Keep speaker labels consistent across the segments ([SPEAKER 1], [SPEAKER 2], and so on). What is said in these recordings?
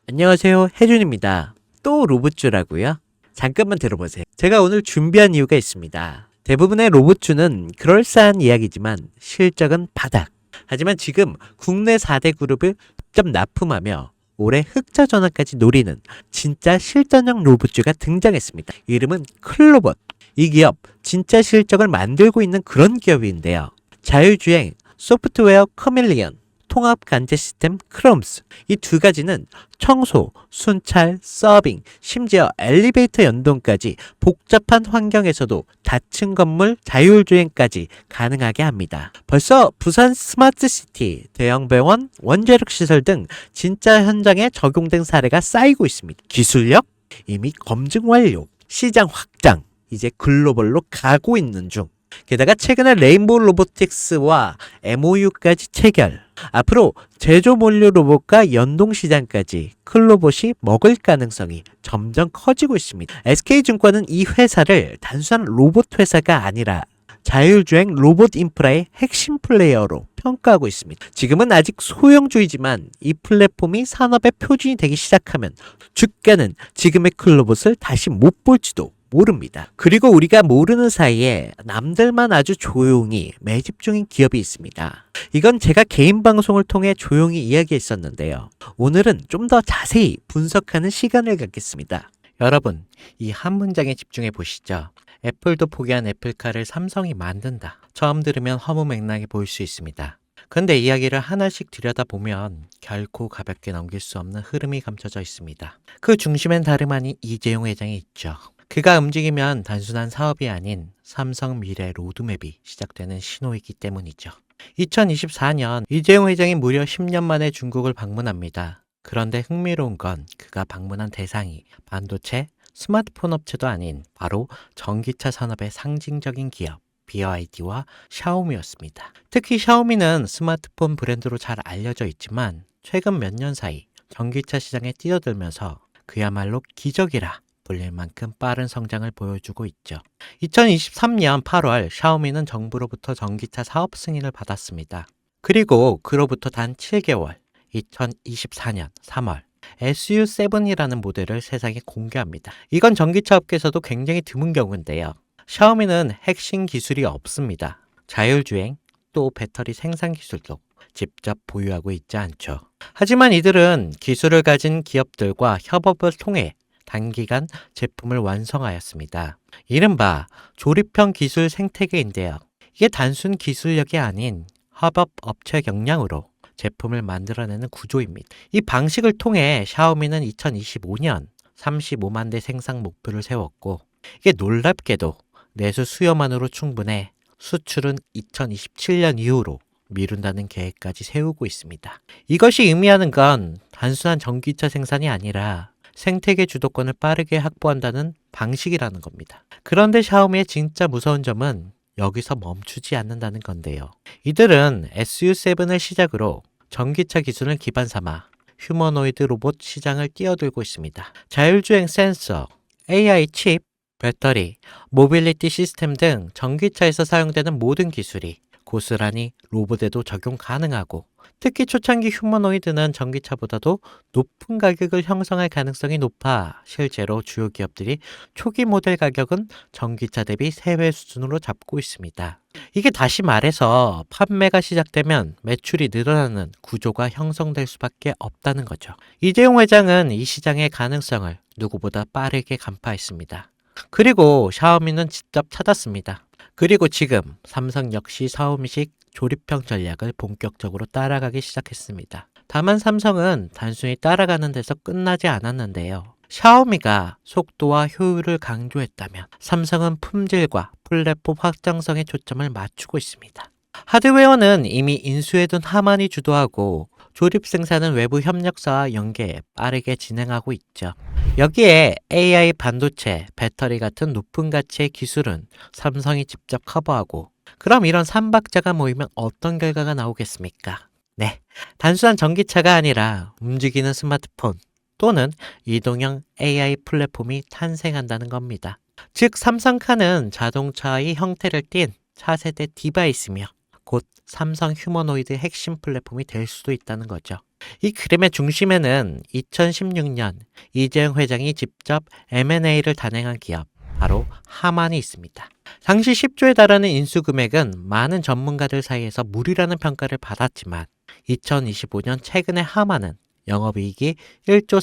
[SPEAKER 1] 안녕하세요, 혜준입니다. 또 로봇주라고요? 잠깐만 들어보세요. 제가 오늘 준비한 이유가 있습니다. 대부분의 로봇주는 그럴싸한 이야기지만 실적은 바닥. 하지만 지금 국내 4대 그룹을 직접 납품하며 올해 흑자 전환까지 노리는 진짜 실전형 로봇주가 등장했습니다. 이름은 클로봇. 이 기업 진짜 실적을 만들고 있는 그런 기업인데요. 자율주행 소프트웨어 카멜리언, 통합 관제 시스템 크롬스. 이 두 가지는 청소, 순찰, 서빙, 심지어 엘리베이터 연동까지 복잡한 환경에서도 닫힌 건물 자율주행까지 가능하게 합니다. 벌써 부산 스마트시티, 대형 병원, 원자력 시설 등 진짜 현장에 적용된 사례가 쌓이고 있습니다. 기술력 이미 검증 완료, 시장 확장, 이제 글로벌로 가고 있는 중. 게다가 최근에 레인보우 로보틱스와 MOU까지 체결. 앞으로 제조 몰류 로봇과 연동 시장까지 클로봇이 먹을 가능성이 점점 커지고 있습니다. SK증권은 이 회사를 단순한 로봇 회사가 아니라 자율주행 로봇 인프라의 핵심 플레이어로 평가하고 있습니다. 지금은 아직 소형주이지만 이 플랫폼이 산업의 표준이 되기 시작하면 주가는 지금의 클로봇을 다시 못 볼지도 모릅니다. 그리고 우리가 모르는 사이에 남들만 아주 조용히 매집 중인 기업이 있습니다. 이건 제가 개인 방송을 통해 조용히 이야기했었는데요. 오늘은 좀 더 자세히 분석하는 시간을 갖겠습니다. 여러분, 이 한 문장에 집중해 보시죠. 애플도 포기한 애플카를 삼성이 만든다. 처음 들으면 허무맹랑해 보일 수 있습니다. 근데 이야기를 하나씩 들여다보면 결코 가볍게 넘길 수 없는 흐름이 감춰져 있습니다. 그 중심엔 다름 아닌 이재용 회장이 있죠. 그가 움직이면 단순한 사업이 아닌 삼성 미래 로드맵이 시작되는 신호이기 때문이죠. 2024년 이재용 회장이 무려 10년 만에 중국을 방문합니다. 그런데 흥미로운 건 그가 방문한 대상이 반도체, 스마트폰 업체도 아닌 바로 전기차 산업의 상징적인 기업 BYD와 샤오미였습니다. 특히 샤오미는 스마트폰 브랜드로 잘 알려져 있지만 최근 몇 년 사이 전기차 시장에 뛰어들면서 그야말로 기적이라 불릴 만큼 빠른 성장을 보여주고 있죠. 2023년 8월 샤오미는 정부로부터 전기차 사업 승인을 받았습니다. 그리고 그로부터 단 7개월, 2024년 3월 SU7이라는 모델을 세상에 공개합니다. 이건 전기차 업계에서도 굉장히 드문 경우인데요. 샤오미는 핵심 기술이 없습니다. 자율주행, 또 배터리 생산 기술도 직접 보유하고 있지 않죠. 하지만 이들은 기술을 가진 기업들과 협업을 통해 단기간 제품을 완성하였습니다. 이른바 조립형 기술 생태계인데요. 이게 단순 기술력이 아닌 협업 업체 역량으로 제품을 만들어내는 구조입니다. 이 방식을 통해 샤오미는 2025년 35만 대 생산 목표를 세웠고 이게 놀랍게도 내수 수요만으로 충분해 수출은 2027년 이후로 미룬다는 계획까지 세우고 있습니다. 이것이 의미하는 건 단순한 전기차 생산이 아니라 생태계 주도권을 빠르게 확보한다는 방식이라는 겁니다. 그런데 샤오미의 진짜 무서운 점은 여기서 멈추지 않는다는 건데요. 이들은 SU7을 시작으로 전기차 기술을 기반 삼아 휴머노이드 로봇 시장을 뛰어들고 있습니다. 자율주행 센서, AI 칩, 배터리, 모빌리티 시스템 등 전기차에서 사용되는 모든 기술이 고스란히 로봇에도 적용 가능하고 특히 초창기 휴머노이드는 전기차보다도 높은 가격을 형성할 가능성이 높아 실제로 주요 기업들이 초기 모델 가격은 전기차 대비 3배 수준으로 잡고 있습니다. 이게 다시 말해서 판매가 시작되면 매출이 늘어나는 구조가 형성될 수밖에 없다는 거죠. 이재용 회장은 이 시장의 가능성을 누구보다 빠르게 간파했습니다. 그리고 샤오미는 직접 찾았습니다. 그리고 지금 삼성 역시 샤오미식 조립형 전략을 본격적으로 따라가기 시작했습니다. 다만 삼성은 단순히 따라가는 데서 끝나지 않았는데요. 샤오미가 속도와 효율을 강조했다면 삼성은 품질과 플랫폼 확장성에 초점을 맞추고 있습니다. 하드웨어는 이미 인수해둔 하만이 주도하고 조립 생산은 외부 협력사와 연계 빠르게 진행하고 있죠. 여기에 AI 반도체, 배터리 같은 높은 가치의 기술은 삼성이 직접 커버하고 그럼 이런 삼박자가 모이면 어떤 결과가 나오겠습니까? 네, 단순한 전기차가 아니라 움직이는 스마트폰 또는 이동형 AI 플랫폼이 탄생한다는 겁니다. 즉 삼성카는 자동차의 형태를 띤 차세대 디바이스며 곧 삼성 휴머노이드 핵심 플랫폼이 될 수도 있다는 거죠. 이 그림의 중심에는 2016년 이재용 회장이 직접 M&A를 단행한 기업, 바로 하만이 있습니다. 당시 10조에 달하는 인수 금액은 많은 전문가들 사이에서 무리라는 평가를 받았지만 2025년 최근에 하만은 영업이익이 1조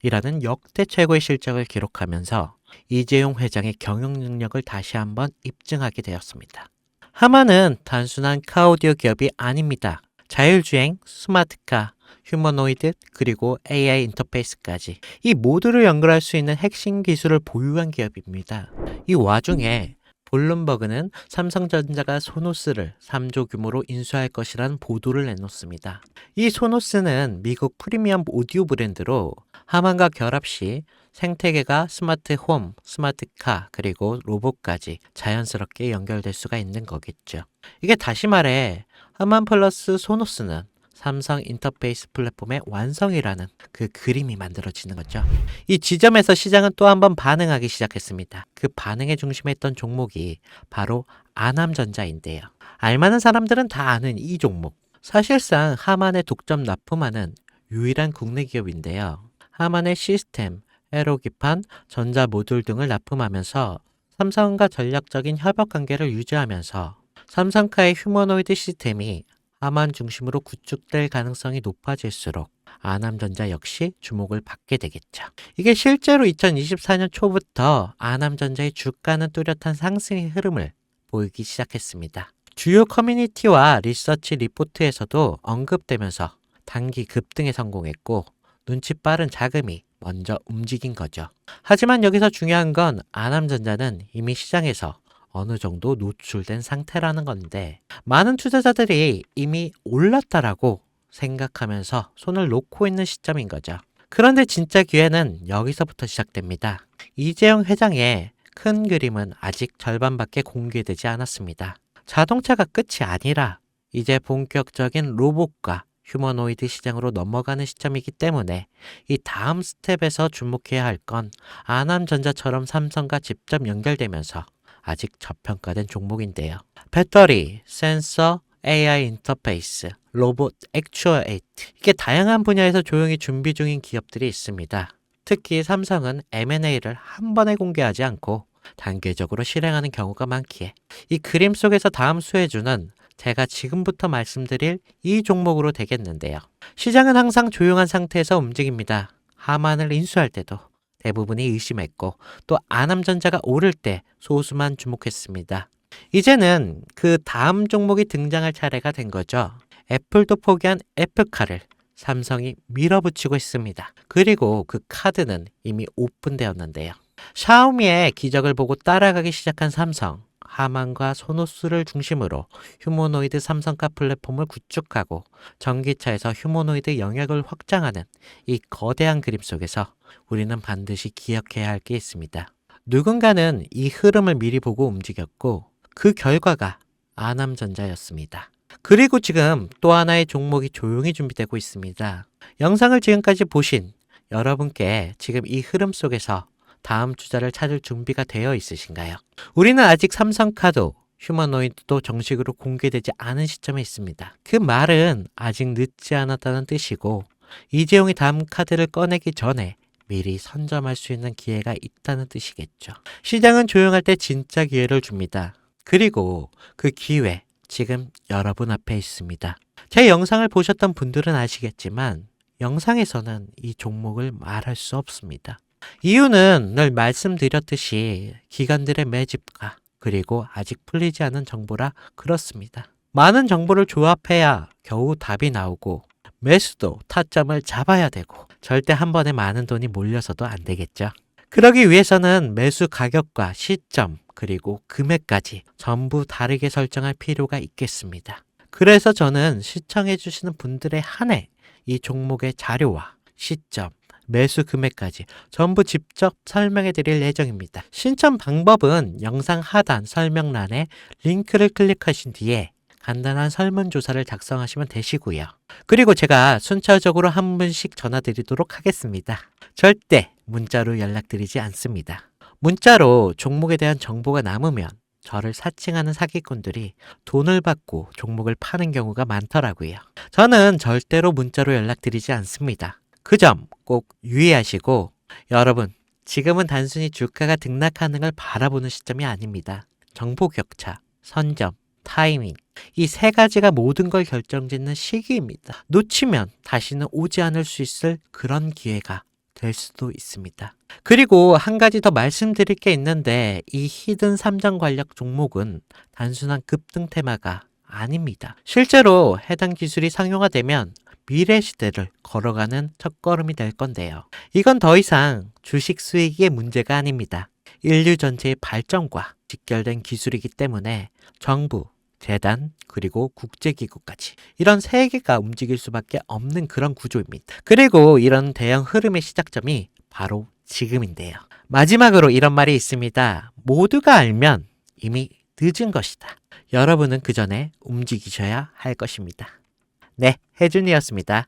[SPEAKER 1] 3천억이라는 역대 최고의 실적을 기록하면서 이재용 회장의 경영 능력을 다시 한번 입증하게 되었습니다. 하만은 단순한 카오디오 기업이 아닙니다. 자율주행, 스마트카, 휴머노이드, 그리고 AI 인터페이스까지 이 모두를 연결할 수 있는 핵심 기술을 보유한 기업입니다. 이 와중에 블룸버그는 삼성전자가 소노스를 3조 규모로 인수할 것이라는 보도를 내놓습니다. 이 소노스는 미국 프리미엄 오디오 브랜드로 하만과 결합 시 생태계가 스마트 홈, 스마트카, 그리고 로봇까지 자연스럽게 연결될 수가 있는 거겠죠. 이게 다시 말해 하만 플러스 소노스는 삼성 인터페이스 플랫폼의 완성이라는 그 그림이 만들어지는 거죠. 이 지점에서 시장은 또 한 번 반응하기 시작했습니다. 그 반응의 중심에 있던 종목이 바로 아남전자인데요. 알만한 사람들은 다 아는 이 종목. 사실상 하만의 독점 납품하는 유일한 국내 기업인데요. 하만의 시스템, 에로기판, 전자 모듈 등을 납품하면서 삼성과 전략적인 협업 관계를 유지하면서 삼성카의 휴머노이드 시스템이 하만 중심으로 구축될 가능성이 높아질수록 아남전자 역시 주목을 받게 되겠죠. 이게 실제로 2024년 초부터 아남전자의 주가는 뚜렷한 상승의 흐름을 보이기 시작했습니다. 주요 커뮤니티와 리서치 리포트에서도 언급되면서 단기 급등에 성공했고 눈치 빠른 자금이 먼저 움직인 거죠. 하지만 여기서 중요한 건 아남전자는 이미 시장에서 어느 정도 노출된 상태라는 건데 많은 투자자들이 이미 올랐다라고 생각하면서 손을 놓고 있는 시점인 거죠. 그런데 진짜 기회는 여기서부터 시작됩니다. 이재용 회장의 큰 그림은 아직 절반밖에 공개되지 않았습니다. 자동차가 끝이 아니라 이제 본격적인 로봇과 휴머노이드 시장으로 넘어가는 시점이기 때문에 이 다음 스텝에서 주목해야 할 건 아남전자처럼 삼성과 직접 연결되면서 아직 저평가된 종목인데요. 배터리, 센서, AI 인터페이스, 로봇, 액추어에이트 이게 다양한 분야에서 조용히 준비 중인 기업들이 있습니다. 특히 삼성은 M&A를 한 번에 공개하지 않고 단계적으로 실행하는 경우가 많기에 이 그림 속에서 다음 수혜주는 제가 지금부터 말씀드릴 이 종목으로 되겠는데요. 시장은 항상 조용한 상태에서 움직입니다. 하만을 인수할 때도 대부분이 의심했고 또 아남전자가 오를 때 소수만 주목했습니다. 이제는 그 다음 종목이 등장할 차례가 된 거죠. 애플도 포기한 애플카를 삼성이 밀어붙이고 있습니다. 그리고 그 카드는 이미 오픈되었는데요. 샤오미의 기적을 보고 따라가기 시작한 삼성, 하만과 소노스를 중심으로 휴머노이드 삼성카 플랫폼을 구축하고 전기차에서 휴머노이드 영역을 확장하는 이 거대한 그림 속에서 우리는 반드시 기억해야 할 게 있습니다. 누군가는 이 흐름을 미리 보고 움직였고 그 결과가 아남전자였습니다. 그리고 지금 또 하나의 종목이 조용히 준비되고 있습니다. 영상을 지금까지 보신 여러분께 지금 이 흐름 속에서 다음 투자를 찾을 준비가 되어 있으신가요? 우리는 아직 삼성카도 휴머노이드도 정식으로 공개되지 않은 시점에 있습니다. 그 말은 아직 늦지 않았다는 뜻이고 이재용이 다음 카드를 꺼내기 전에 미리 선점할 수 있는 기회가 있다는 뜻이겠죠. 시장은 조용할 때 진짜 기회를 줍니다. 그리고 그 기회 지금 여러분 앞에 있습니다. 제 영상을 보셨던 분들은 아시겠지만 영상에서는 이 종목을 말할 수 없습니다. 이유는 늘 말씀드렸듯이 기관들의 매집과 그리고 아직 풀리지 않은 정보라 그렇습니다. 많은 정보를 조합해야 겨우 답이 나오고 매수도 타점을 잡아야 되고 절대 한 번에 많은 돈이 몰려서도 안 되겠죠. 그러기 위해서는 매수 가격과 시점 그리고 금액까지 전부 다르게 설정할 필요가 있겠습니다. 그래서 저는 시청해 주시는 분들에 한해 이 종목의 자료와 시점 매수 금액까지 전부 직접 설명해 드릴 예정입니다. 신청 방법은 영상 하단 설명란에 링크를 클릭하신 뒤에 간단한 설문조사를 작성하시면 되시고요. 그리고 제가 순차적으로 한 분씩 전화 드리도록 하겠습니다. 절대 문자로 연락드리지 않습니다. 문자로 종목에 대한 정보가 남으면 저를 사칭하는 사기꾼들이 돈을 받고 종목을 파는 경우가 많더라고요. 저는 절대로 문자로 연락드리지 않습니다. 그 점 꼭 유의하시고 여러분, 지금은 단순히 주가가 등락하는 걸 바라보는 시점이 아닙니다. 정보 격차, 선점, 타이밍, 이 세 가지가 모든 걸 결정짓는 시기입니다. 놓치면 다시는 오지 않을 수 있을 그런 기회가 될 수도 있습니다. 그리고 한 가지 더 말씀드릴 게 있는데 이 히든 삼정 관련 종목은 단순한 급등 테마가 아닙니다. 실제로 해당 기술이 상용화되면 미래 시대를 걸어가는 첫걸음이 될 건데요. 이건 더 이상 주식 수익의 문제가 아닙니다. 인류 전체의 발전과 직결된 기술이기 때문에 정부, 재단, 그리고 국제기구까지 이런 세 개가 움직일 수밖에 없는 그런 구조입니다. 그리고 이런 대형 흐름의 시작점이 바로 지금인데요. 마지막으로 이런 말이 있습니다. 모두가 알면 이미 늦은 것이다. 여러분은 그 전에 움직이셔야 할 것입니다. 네, 혜준이었습니다.